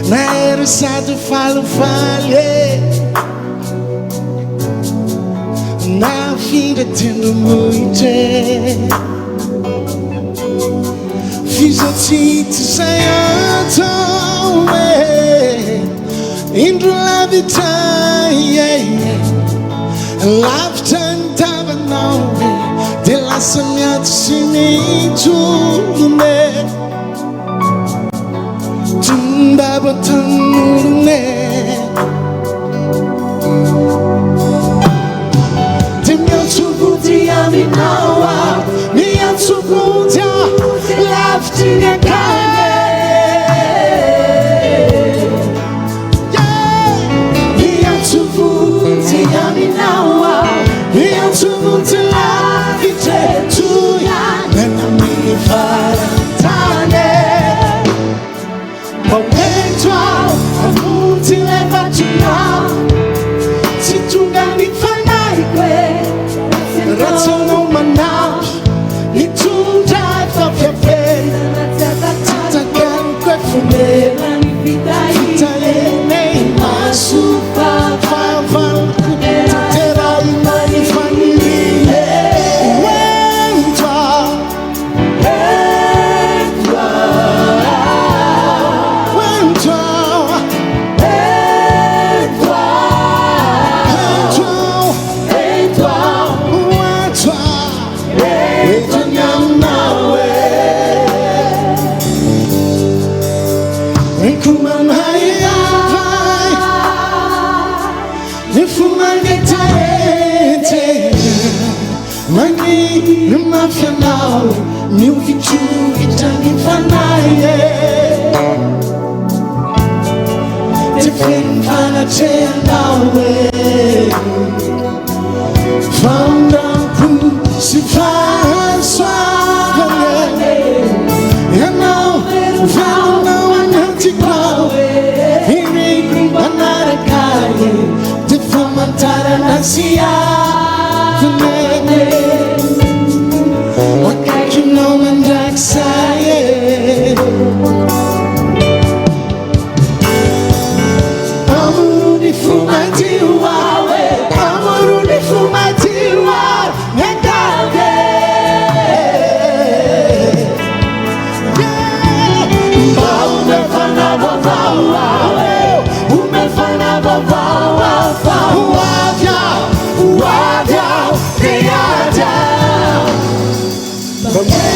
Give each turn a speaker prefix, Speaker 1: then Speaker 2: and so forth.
Speaker 1: Na era sabe falo falhe na vida tendo muito fiz a ti to say in the love time lifetime tava não de la sognata si mi tu me Tunda tanurne Dimyan subudia minawa Miyan subudia Laftinya kane Miyan subudia minawa Miyan subudia Lafite tuya Nena mini farantane ti leva già si tu gani fanai que razzo non manna ni tu già fa piacere ta can que fume la vita italia nei ma su fa terra in mani famiglie Meu vitu itani fanaye Te fin fana te nawe Found out who si fan suave You know, found out one antiquawe Hiri banana kaye Te famantara nasia From